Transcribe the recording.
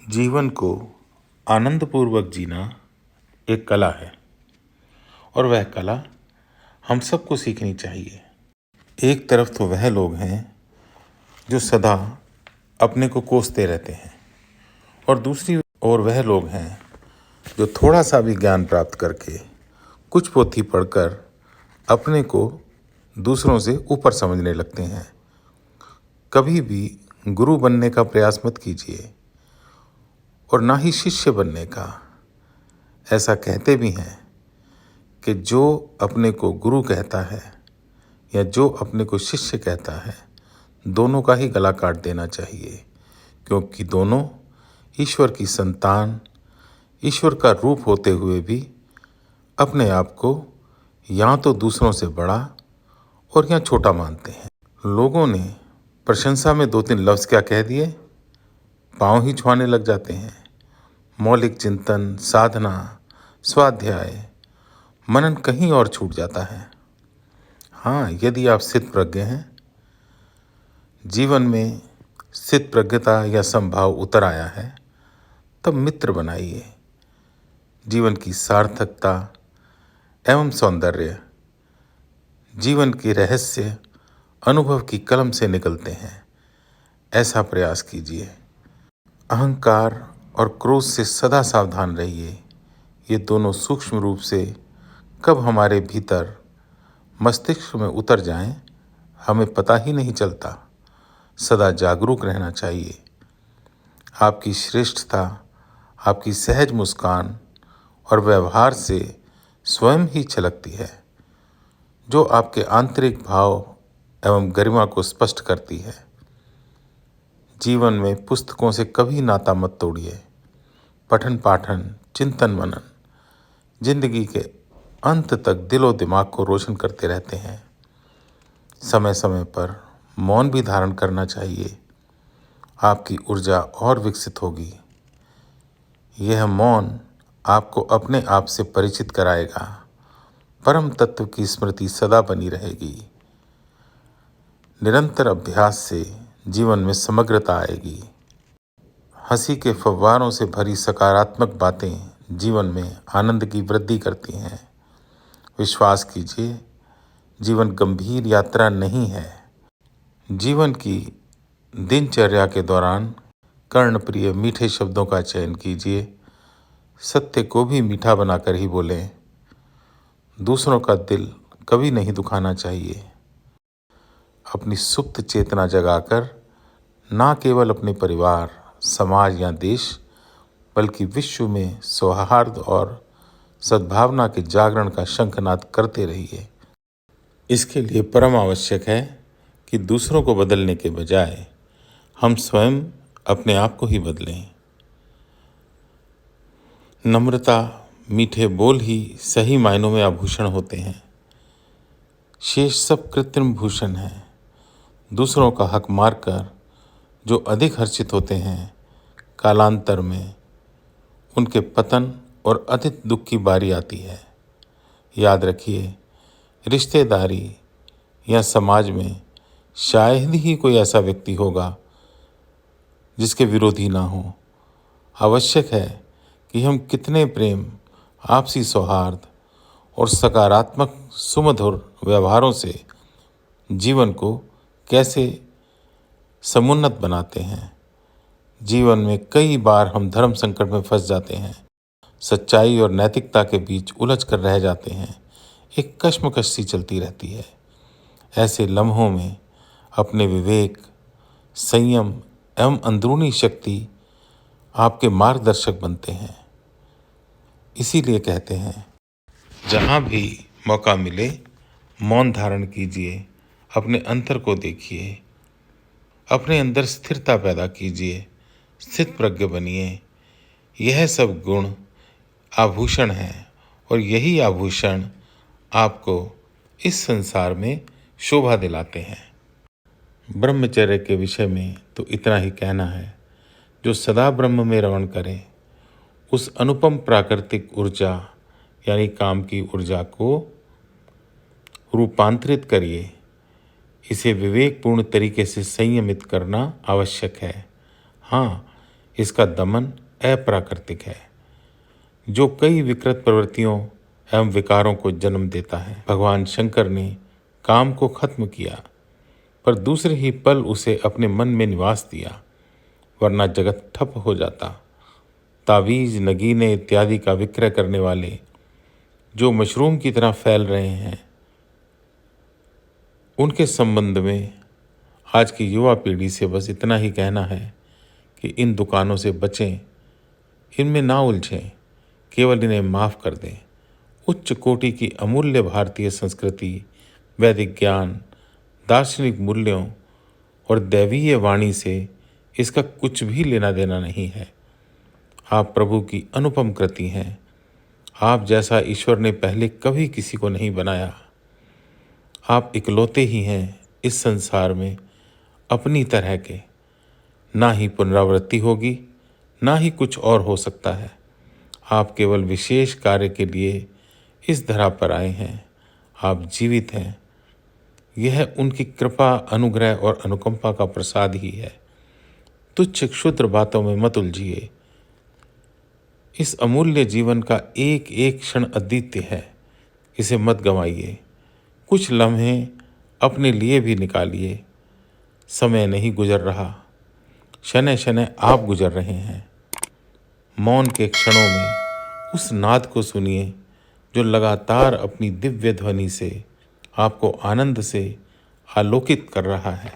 जीवन को आनंदपूर्वक जीना एक कला है और वह कला हम सबको सीखनी चाहिए। एक तरफ तो वह लोग हैं जो सदा अपने को कोसते रहते हैं और दूसरी ओर वह लोग हैं जो थोड़ा सा भी ज्ञान प्राप्त करके कुछ पोथी पढ़कर अपने को दूसरों से ऊपर समझने लगते हैं। कभी भी गुरु बनने का प्रयास मत कीजिए और ना ही शिष्य बनने का। ऐसा कहते भी हैं कि जो अपने को गुरु कहता है या जो अपने को शिष्य कहता है, दोनों का ही गला काट देना चाहिए, क्योंकि दोनों ईश्वर की संतान, ईश्वर का रूप होते हुए भी अपने आप को या तो दूसरों से बड़ा और या छोटा मानते हैं। लोगों ने प्रशंसा में 2-3 लफ्ज़ क्या कह दिए, पाँव ही छुआने लग जाते हैं। मौलिक चिंतन, साधना, स्वाध्याय, मनन कहीं और छूट जाता है। हाँ, यदि आप स्थितप्रज्ञ हैं, जीवन में स्थितप्रज्ञता या समभाव उतर आया है, तब मित्र बनाइए। जीवन की सार्थकता एवं सौंदर्य, जीवन के रहस्य अनुभव की कलम से निकलते हैं। ऐसा प्रयास कीजिए। अहंकार और क्रोध से सदा सावधान रहिए। ये दोनों सूक्ष्म रूप से कब हमारे भीतर मस्तिष्क में उतर जाएं, हमें पता ही नहीं चलता। सदा जागरूक रहना चाहिए। आपकी श्रेष्ठता आपकी सहज मुस्कान और व्यवहार से स्वयं ही छलकती है, जो आपके आंतरिक भाव एवं गरिमा को स्पष्ट करती है। जीवन में पुस्तकों से कभी नाता मत तोड़िए। पठन पाठन, चिंतन मनन जिंदगी के अंत तक दिलो दिमाग को रोशन करते रहते हैं। समय समय पर मौन भी धारण करना चाहिए। आपकी ऊर्जा और विकसित होगी। यह मौन आपको अपने आप से परिचित कराएगा। परम तत्व की स्मृति सदा बनी रहेगी। निरंतर अभ्यास से जीवन में समग्रता आएगी। हंसी के फव्वारों से भरी सकारात्मक बातें जीवन में आनंद की वृद्धि करती हैं। विश्वास कीजिए, जीवन गंभीर यात्रा नहीं है। जीवन की दिनचर्या के दौरान कर्णप्रिय मीठे शब्दों का चयन कीजिए। सत्य को भी मीठा बनाकर ही बोलें। दूसरों का दिल कभी नहीं दुखाना चाहिए। अपनी सुप्त चेतना जगाकर ना केवल अपने परिवार, समाज या देश, बल्कि विश्व में सौहार्द और सद्भावना के जागरण का शंखनाद करते रहिए। इसके लिए परम आवश्यक है कि दूसरों को बदलने के बजाय हम स्वयं अपने आप को ही बदलें। नम्रता, मीठे बोल ही सही मायनों में आभूषण होते हैं। शेष सब कृत्रिम भूषण हैं। दूसरों का हक मारकर जो अधिक हर्षित होते हैं, कालांतर में उनके पतन और अधिक दुख की बारी आती है। याद रखिए, रिश्तेदारी या समाज में शायद ही कोई ऐसा व्यक्ति होगा जिसके विरोधी ना हो। आवश्यक है कि हम कितने प्रेम, आपसी सौहार्द और सकारात्मक सुमधुर व्यवहारों से जीवन को कैसे समुन्नत बनाते हैं। जीवन में कई बार हम धर्म संकट में फंस जाते हैं, सच्चाई और नैतिकता के बीच उलझ कर रह जाते हैं। एक कश्मकश सी चलती रहती है। ऐसे लम्हों में अपने विवेक, संयम एवं अंदरूनी शक्ति आपके मार्गदर्शक बनते हैं। इसीलिए कहते हैं, जहाँ भी मौका मिले मौन धारण कीजिए, अपने अंतर को देखिए, अपने अंदर स्थिरता पैदा कीजिए, स्थित प्रज्ञ बनिए। यह सब गुण आभूषण हैं और यही आभूषण आपको इस संसार में शोभा दिलाते हैं। ब्रह्मचर्य के विषय में तो इतना ही कहना है। जो सदा ब्रह्म में रमण करे, उस अनुपम प्राकृतिक ऊर्जा यानी काम की ऊर्जा को रूपांतरित करिए। इसे विवेकपूर्ण तरीके से संयमित करना आवश्यक है। हाँ, इसका दमन अप्राकृतिक है, जो कई विकृत प्रवृत्तियों एवं विकारों को जन्म देता है। भगवान शंकर ने काम को खत्म किया, पर दूसरे ही पल उसे अपने मन में निवास दिया, वरना जगत ठप हो जाता। तावीज, नगीने इत्यादि का विक्रय करने वाले जो मशरूम की तरह फैल रहे हैं, उनके संबंध में आज की युवा पीढ़ी से बस इतना ही कहना है कि इन दुकानों से बचें, इनमें ना उलझें, केवल इन्हें माफ़ कर दें। उच्च कोटि की अमूल्य भारतीय संस्कृति, वैदिक ज्ञान, दार्शनिक मूल्यों और दैवीय वाणी से इसका कुछ भी लेना देना नहीं है। आप प्रभु की अनुपम कृति हैं। आप जैसा ईश्वर ने पहले कभी किसी को नहीं बनाया। आप इकलौते ही हैं इस संसार में अपनी तरह के। ना ही पुनरावृत्ति होगी, ना ही कुछ और हो सकता है। आप केवल विशेष कार्य के लिए इस धरा पर आए हैं। आप जीवित हैं। यह उनकी कृपा, अनुग्रह और अनुकंपा का प्रसाद ही है। तुच्छ क्षुद्र बातों में मत उलझिए। इस अमूल्य जीवन का एक एक क्षण अद्वितीय है, इसे मत गंवाइए। कुछ लम्हे अपने लिए भी निकालिए। समय नहीं गुजर रहा, शनै शनै आप गुजर रहे हैं। मौन के क्षणों में उस नाद को सुनिए जो लगातार अपनी दिव्य ध्वनि से आपको आनंद से आलोकित कर रहा है।